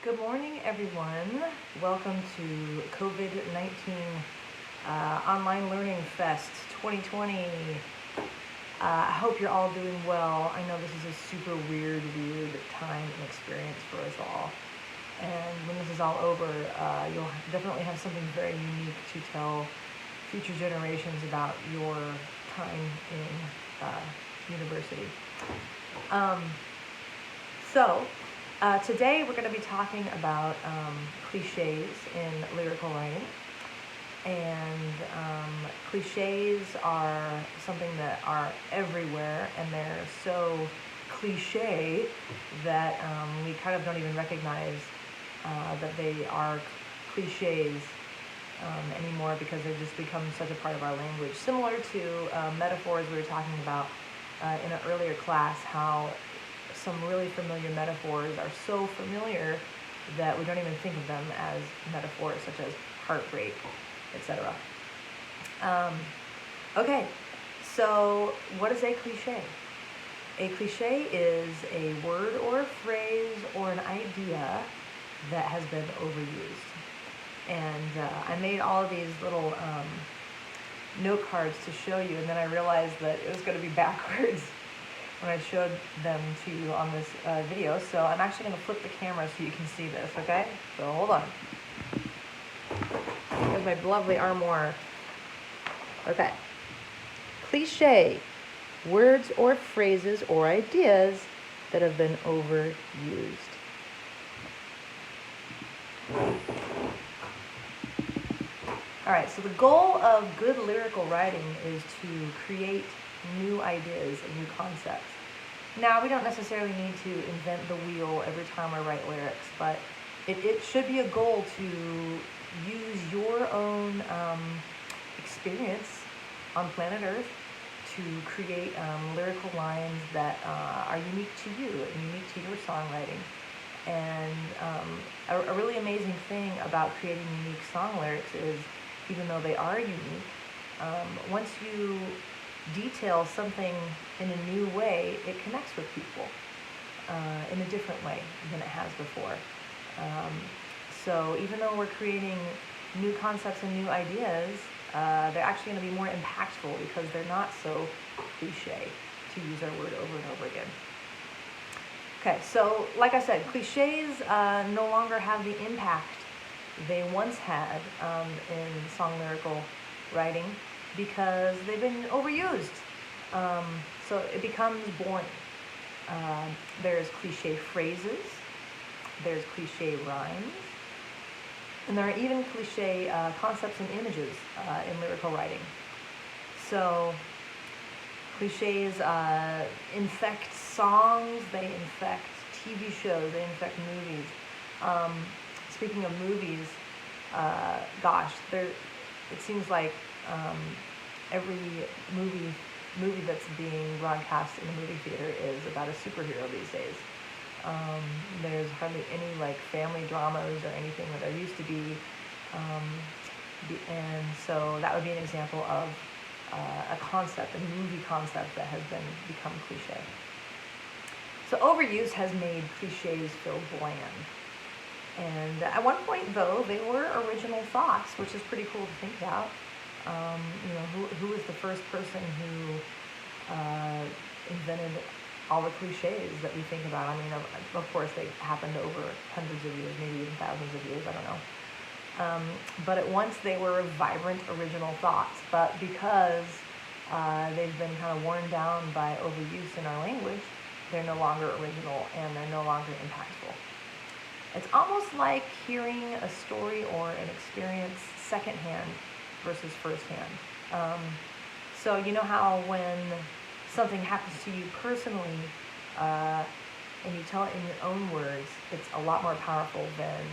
Good morning, everyone. Welcome to COVID-19 Online Learning Fest 2020. I hope you're all doing well. I know this is a super weird time and experience for us all. And when this is all over, you'll definitely have something very unique to tell future generations about your time in university. Today we're going to be talking about cliches in lyrical writing. And cliches are something that are everywhere, and they're so cliche that we kind of don't even recognize that they are cliches anymore, because they've just become such a part of our language. Similar to metaphors we were talking about in an earlier class, how some really familiar metaphors are so familiar that we don't even think of them as metaphors, such as heartbreak, etc. Okay, so what is a cliche? A cliche is a word or a phrase or an idea that has been overused. And I made all of these little note cards to show you, and then I realized that it was going to be backwards when I showed them to you on this video. So I'm actually going to flip the camera so you can see this, okay? So hold on. Here's my lovely armoire. Okay. Cliché, words or phrases or ideas that have been overused. All right, so the goal of good lyrical writing is to create new ideas and new concepts. Now, we don't necessarily need to invent the wheel every time we write lyrics, but it should be a goal to use your own experience on planet Earth to create lyrical lines that are unique to you and unique to your songwriting. And a really amazing thing about creating unique song lyrics is, even though they are unique, once you detail something in a new way, it connects with people in a different way than it has before. So even though we're creating new concepts and new ideas, they're actually going to be more impactful because they're not so cliche, to use our word over and over again. Okay, so like I said, cliches no longer have the impact they once had in song lyrical writing, because they've been overused. So it becomes boring. There's cliche phrases, there's cliche rhymes, and there are even cliche concepts and images in lyrical writing. So cliches infect songs, they infect TV shows, they infect movies. Speaking of movies, it seems like every movie that's being broadcast in a movie theater is about a superhero these days. There's hardly any like family dramas or anything that there used to be, and so that would be an example of a concept, a movie concept that has become cliche. So overuse has made cliches feel bland. And at one point, though, they were original thoughts, which is pretty cool to think about. Who was the first person who invented all the cliches that we think about? I mean, of course, they happened over hundreds of years, maybe even thousands of years, I don't know. But at once, they were vibrant, original thoughts. But because they've been kind of worn down by overuse in our language, they're no longer original and they're no longer impactful. It's almost like hearing a story or an experience secondhand versus firsthand. So you know how when something happens to you personally and you tell it in your own words, it's a lot more powerful than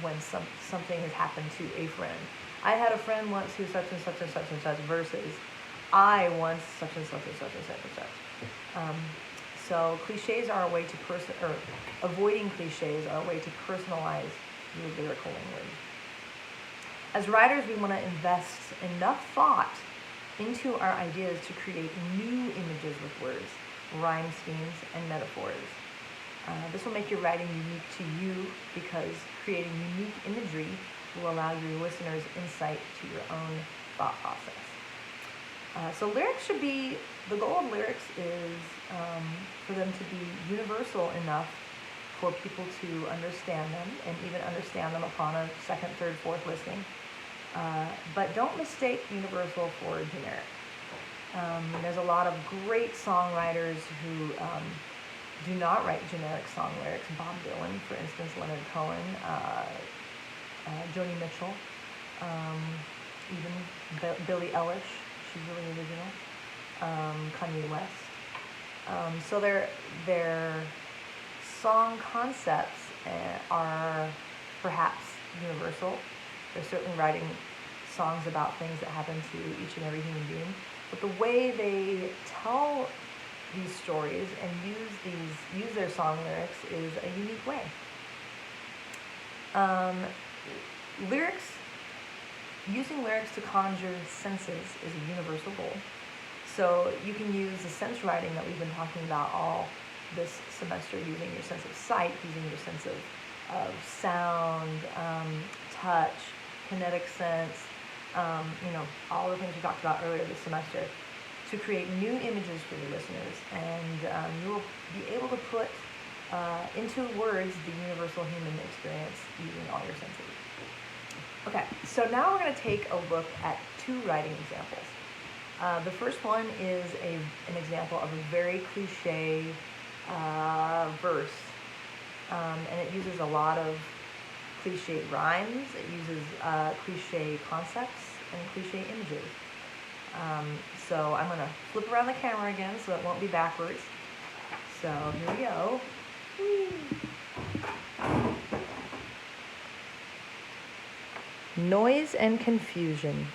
when something has happened to a friend. I had a friend once who such and such and such and such, versus I once such and such and such and such and such. So cliches are a way to avoiding cliches are a way to personalize your lyrical language. As writers, we want to invest enough thought into our ideas to create new images with words, rhyme schemes, and metaphors. This will make your writing unique to you because creating unique imagery will allow your listeners insight to your own thought process. So lyrics should be, the goal of lyrics is for them to be universal enough for people to understand them and even understand them upon a second, third, fourth listening. But don't mistake universal for generic. There's a lot of great songwriters who do not write generic song lyrics. Bob Dylan, for instance, Leonard Cohen, Joni Mitchell, even Billie Eilish, she's really original, Kanye West. So their song concepts are perhaps universal. They're certainly writing songs about things that happen to each and every human being. But the way they tell these stories and use their song lyrics is a unique way. Using lyrics to conjure senses is a universal goal. So you can use the sense writing that we've been talking about all this semester, using your sense of sight, using your sense of sound, touch, kinetic sense, all the things we talked about earlier this semester, to create new images for your listeners, and you will be able to put into words the universal human experience using all your senses. Okay, so now we're going to take a look at two writing examples. The first one is an example of a very cliche verse, and it uses a lot of cliche rhymes, it uses cliche concepts and cliche images. So I'm going to flip around the camera again so it won't be backwards. So here we go. Noise and confusion,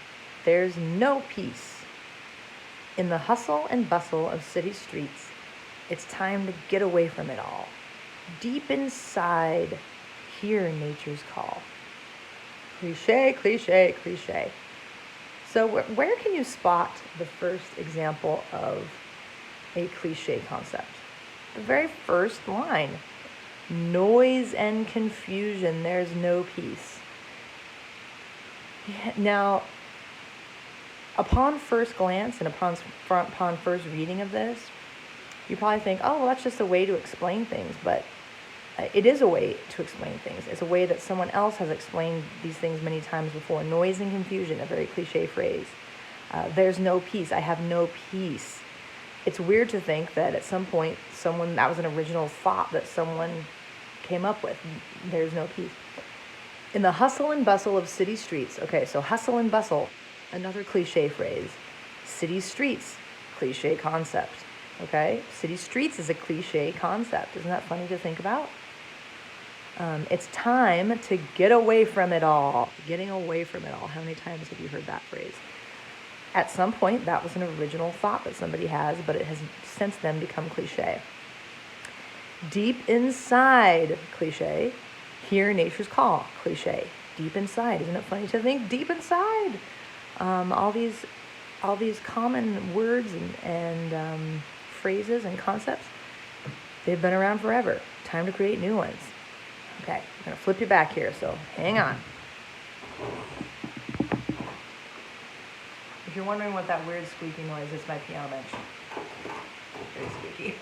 there's no peace. In the hustle and bustle of city streets, it's time to get away from it all. Deep inside, hear nature's call. Cliché, cliché, cliché. So where can you spot the first example of a cliché concept? The very first line. Noise and confusion, there's no peace. Now, upon first glance and upon first reading of this, you probably think, oh, well, that's just a way to explain things. But it is a way to explain things. It's a way that someone else has explained these things many times before. Noise and confusion, a very cliche phrase. There's no peace. I have no peace. It's weird to think that at some point, that was an original thought that someone came up with. There's no peace. In the hustle and bustle of city streets. Okay, so hustle and bustle, another cliche phrase. City streets, cliche concept. Okay, city streets is a cliche concept. Isn't that funny to think about? It's time to get away from it all. Getting away from it all. How many times have you heard that phrase? At some point, that was an original thought that somebody has, but it has since then become cliche. Deep inside, cliche. Hear nature's call, cliche. Deep inside. Isn't it funny to think deep inside? All these common words and phrases and concepts, they've been around forever. Time to create new ones. Okay, I'm going to flip you back here, so hang on. If you're wondering what that weird squeaky noise is, my piano bench. Very squeaky.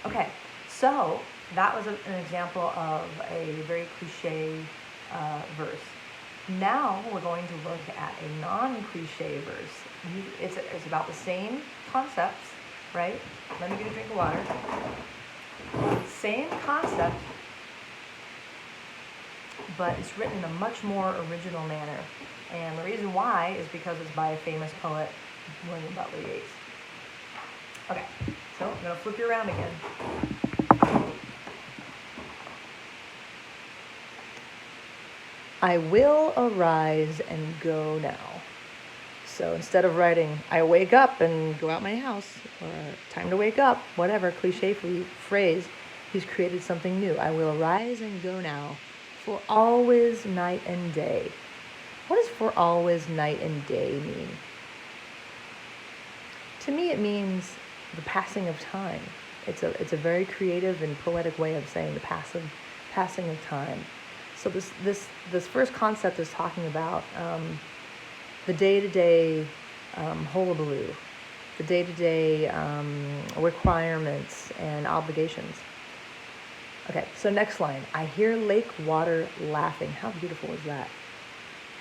Okay, so that was an example of a very cliche verse. Now we're going to look at a non-cliche verse. It's about the same concepts, right? Let me get a drink of water. Same concept, but it's written in a much more original manner. And the reason why is because it's by a famous poet, William Butler Yeats. Okay, so I'm going to flip you around again. I will arise and go now. So instead of writing, I wake up and go out my house, or time to wake up, whatever, cliche phrase, he's created something new. I will arise and go now, for always night and day. What does for always night and day mean? To me, it means the passing of time. It's a very creative and poetic way of saying the passing of time. So this first concept is talking about the day-to-day hullabaloo, the day-to-day requirements and obligations. Okay, so next line. I hear lake water laughing. How beautiful is that?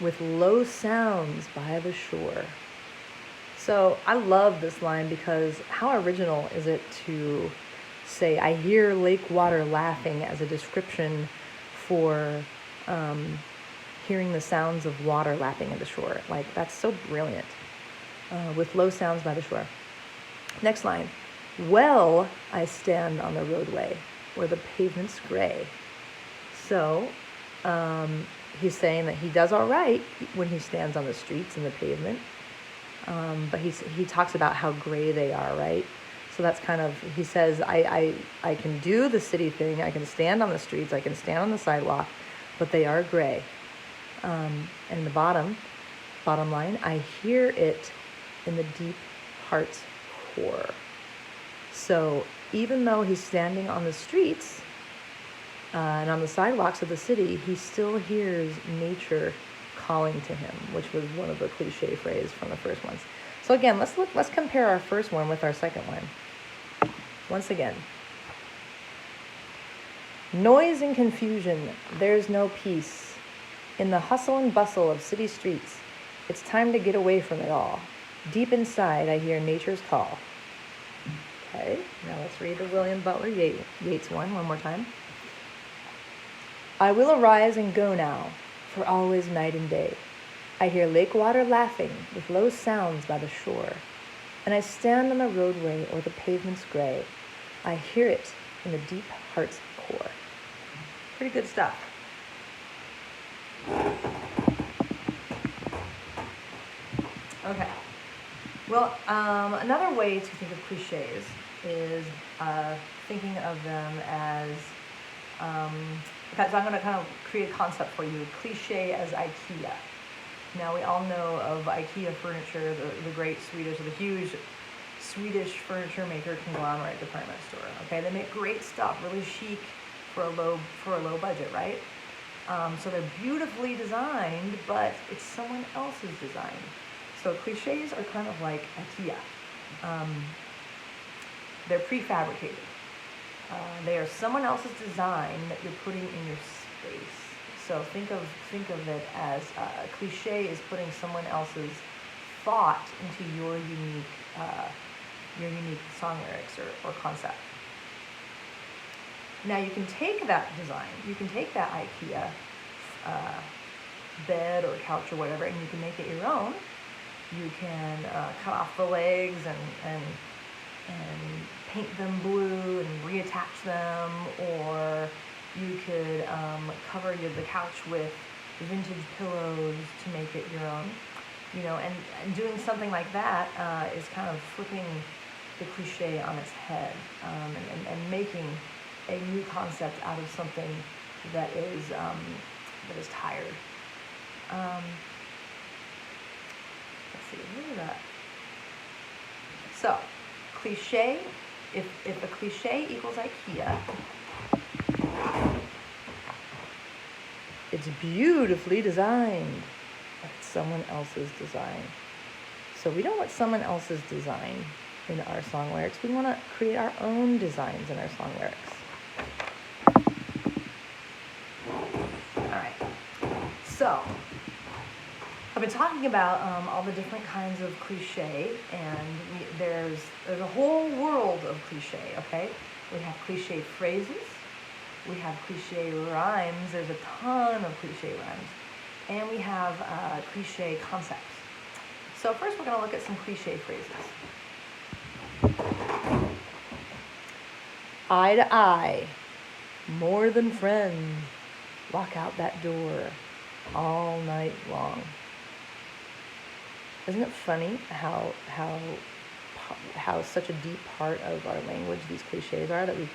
With low sounds by the shore. So I love this line because how original is it to say, I hear lake water laughing as a description for hearing the sounds of water lapping at the shore. Like, that's so brilliant. With low sounds by the shore. Next line. Well, I stand on the roadway where the pavement's gray. So he's saying that he does all right when he stands on the streets and the pavement. But he talks about how gray they are, right? So that's kind of, he says, I can do the city thing. I can stand on the streets. I can stand on the sidewalk, but they are gray. And the bottom line, I hear it in the deep heart's core. So even though he's standing on the streets and on the sidewalks of the city, he still hears nature calling to him, which was one of the cliche phrases from the first ones. So again, let's compare our first one with our second one. Once again. Noise and confusion, there's no peace. In the hustle and bustle of city streets, it's time to get away from it all. Deep inside, I hear nature's call. Okay, now let's read the William Butler Yeats one more time. I will arise and go now, for always night and day. I hear lake water laughing with low sounds by the shore, and I stand on the roadway or the pavement's gray. I hear it in the deep heart's core. Pretty good stuff. Okay. Well, another way to think of cliches is thinking of them as, so I'm going to kind of create a concept for you, cliche as IKEA. Now, we all know of IKEA furniture, the great Swedish, the huge Swedish furniture maker conglomerate department store. Okay, they make great stuff, really chic for a low budget, right? So they're beautifully designed, but it's someone else's design. So cliches are kind of like IKEA. They're prefabricated. They are someone else's design that you're putting in your space. So think of it as a cliche is putting someone else's thought into your unique song lyrics or concept. Now you can take that design, you can take that IKEA bed or couch or whatever, and you can make it your own. You can cut off the legs and paint them blue and reattach them, or you could cover the couch with vintage pillows to make it your own. And doing something like that is kind of flipping the cliche on its head and making a new concept out of something that is tired. Let's see, where is that? So, cliche, if a cliche equals IKEA, it's beautifully designed, but it's someone else's design. So we don't want someone else's design in our song lyrics. We want to create our own designs in our song lyrics. All right. So I've been talking about all the different kinds of cliche, and there's a whole world of cliche, okay? We have cliche phrases, we have cliche rhymes, there's a ton of cliche rhymes, and we have cliche concepts. So first we're going to look at some cliche phrases. Eye to eye, more than friends, walk out that door all night long. Isn't it funny how such a deep part of our language these cliches are, that we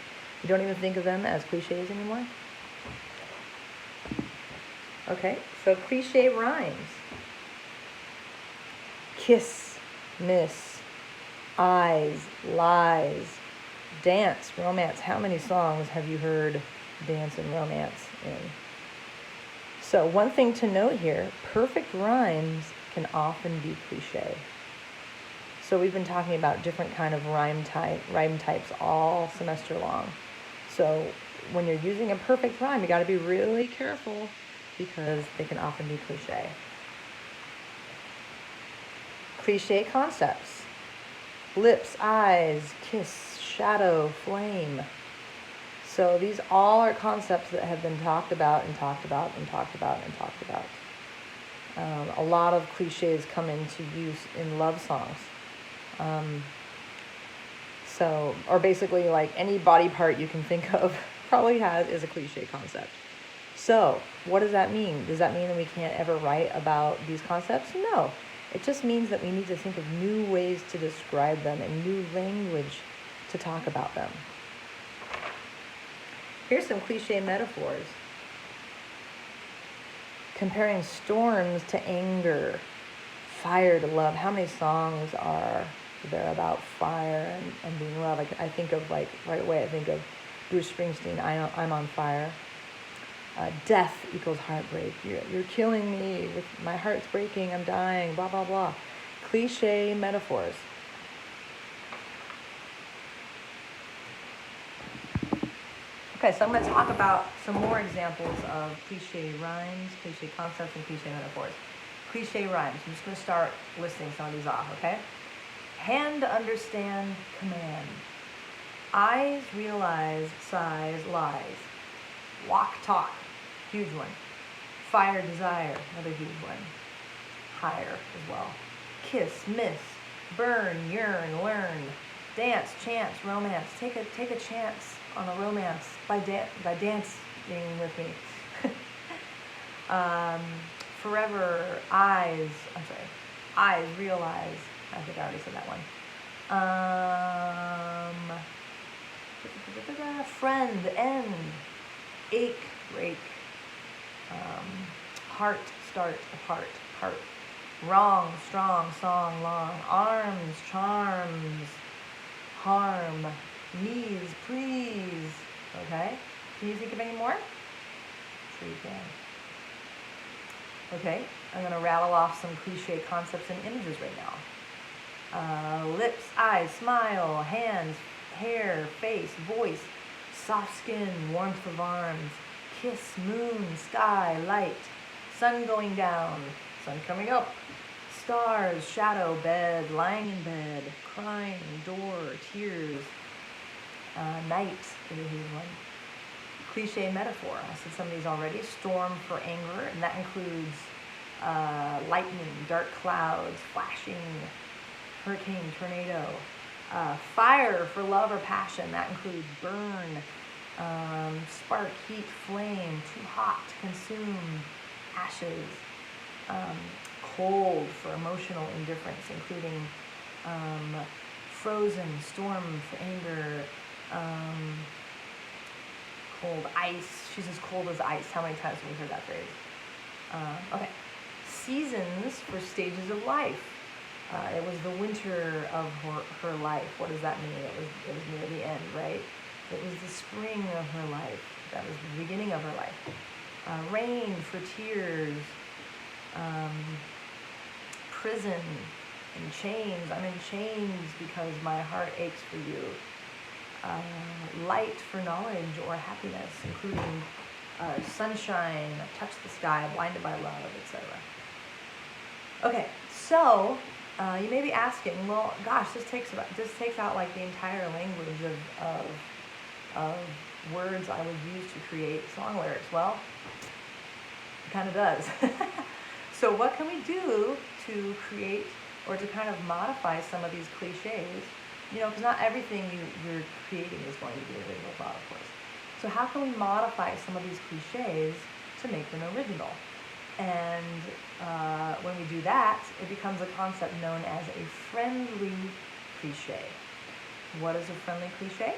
don't even think of them as cliches anymore? Okay, so cliche rhymes. Kiss, miss, eyes, lies, Dance, romance. How many songs have you heard dance and romance in? So one thing to note here, perfect rhymes can often be cliche. So we've been talking about different kind of rhyme types all semester long. So when you're using a perfect rhyme, you got to be really careful because they can often be cliche. Cliché concepts. Lips, eyes, kiss, shadow, flame. So these all are concepts that have been talked about and talked about and talked about and talked about. A lot of cliches come into use in love songs. Or basically like any body part you can think of probably is a cliche concept. So what does that mean? Does that mean that we can't ever write about these concepts? No. It just means that we need to think of new ways to describe them and new language to talk about them. Here's some cliche metaphors. Comparing storms to anger, fire to love. How many songs are there about fire and being love? I think of right away, I think of Bruce Springsteen, I'm on fire. Death equals heartbreak. You're killing me. My heart's breaking. I'm dying. Blah, blah, blah. Cliche metaphors. Okay, so I'm going to talk about some more examples of cliche rhymes, cliche concepts, and cliche metaphors. Cliche rhymes. I'm just going to start listing some of these off, okay? Hand, understand, command. Eyes, realize, size, lies. Walk, talk. Huge one. Fire, desire. Another huge one. Higher as well. Kiss, miss. Burn, yearn, learn. Dance, chance, romance. Take a chance on a romance by dancing with me. Forever, eyes, realize. I think I already said that one. Friend, end. Ache, break. Heart, start, apart, heart. Wrong, strong, song, long. Arms, charms. Harm. Knees, please. Okay? Can you think of any more? Sure you can. Okay, I'm going to rattle off some cliche concepts and images right now. Lips, eyes, smile, hands, hair, face, voice, soft skin, warmth of arms, kiss, moon, sky, light, sun going down, sun coming up, stars, shadow, bed, lying in bed, crying, door, tears, night is a huge one. Cliche metaphor. I said some of these already. Storm for anger, and that includes lightning, dark clouds, flashing, hurricane, tornado. Fire for love or passion. That includes burn, spark, heat, flame, too hot to consume, ashes. Cold for emotional indifference, including frozen, storm for anger, cold, ice. She's as cold as ice. How many times have we heard that phrase? Okay. Seasons for stages of life. It was the winter of her life. What does that mean? It was near the end, right? It was the spring of her life. That was the beginning of her life. Rain for tears. Prison and chains. I'm in chains because my heart aches for you. Light for knowledge or happiness, including sunshine, touch the sky, blinded by love, etc. Okay, so you may be asking, well, gosh, this takes out like the entire language of words I would use to create song lyrics. Well, it kind of does. So what can we do to create or to kind of modify some of these cliches? You know, because not everything you're creating is going to be original thought, of course. So how can we modify some of these cliches to make them original? And when we do that, it becomes a concept known as a friendly cliche. What is a friendly cliche?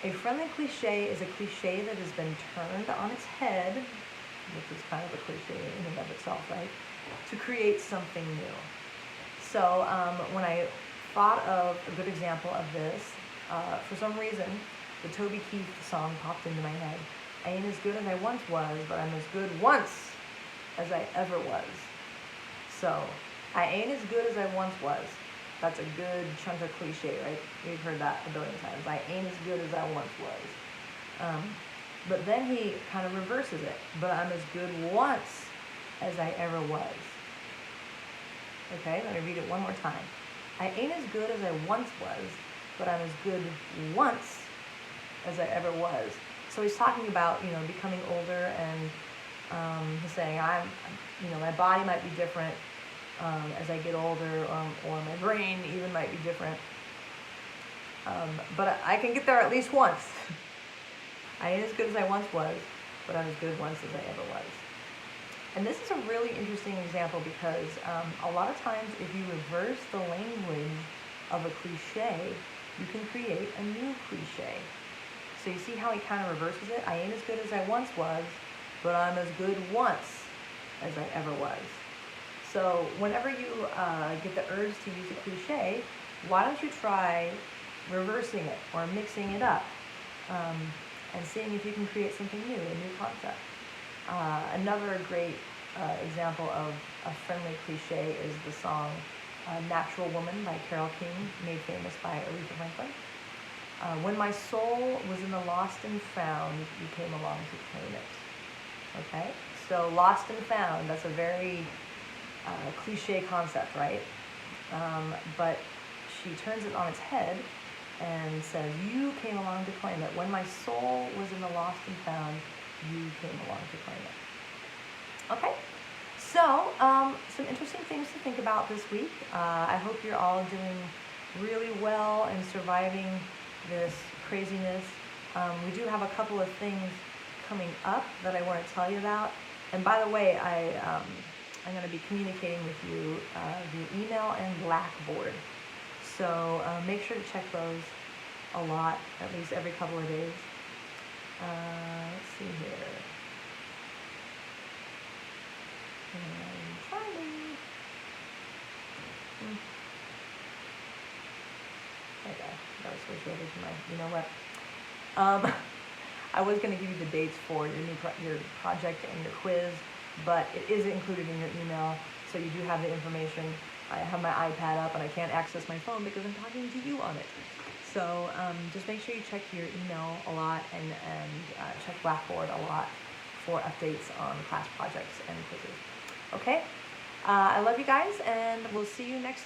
A friendly cliche is a cliche that has been turned on its head, which is kind of a cliche in and of itself, right? To create something new. So when I thought of a good example of this, For some reason, the Toby Keith song popped into my head. I ain't as good as I once was, but I'm as good once as I ever was. So, I ain't as good as I once was. That's a good chunk of cliche, right? We've heard that a billion times. I ain't as good as I once was. But then he kind of reverses it. But I'm as good once as I ever was. Okay, let me read it one more time. I ain't as good as I once was, but I'm as good once as I ever was. So he's talking about, becoming older, and he's saying my body might be different as I get older, or my brain even might be different. But I can get there at least once. I ain't as good as I once was, but I'm as good once as I ever was. And this is a really interesting example because a lot of times if you reverse the language of a cliche, you can create a new cliche. So you see how he kind of reverses it? I ain't as good as I once was, but I'm as good once as I ever was. So whenever you get the urge to use a cliche, why don't you try reversing it or mixing it up and seeing if you can create something new, a new concept. Another great example of a friendly cliche is the song Natural Woman by Carole King, made famous by Aretha Franklin. When my soul was in the lost and found, you came along to claim it. Okay? So lost and found, that's a very cliche concept, right? But she turns it on its head and says, you came along to claim it. When my soul was in the lost and found, you came along to claim it. Okay? So, some interesting things to think about this week. I hope you're all doing really well and surviving this craziness. We do have a couple of things coming up that I want to tell you about. And by the way, I'm going to be communicating with you via email and Blackboard. So make sure to check those a lot, at least every couple of days. Let's see here. Okay, gotta switch over to my, you know what? I was going to give you the dates for your project and your quiz, but it is included in your email, so you do have the information. I have my iPad up and I can't access my phone because I'm talking to you on it. So just make sure you check your email a lot and check Blackboard a lot for updates on class projects and quizzes. Okay? I love you guys, and we'll see you next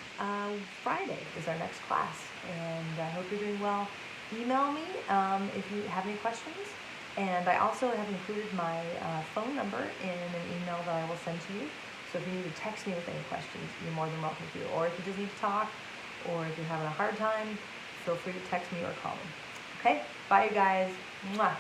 Friday is our next class. And I hope you're doing well. Email me if you have any questions. And I also have included my phone number in an email that I will send to you. So if you need to text me with any questions, you're more than welcome to. Or if you just need to talk, or if you're having a hard time, feel free to text me or call me. Okay? Bye, you guys. Mwah.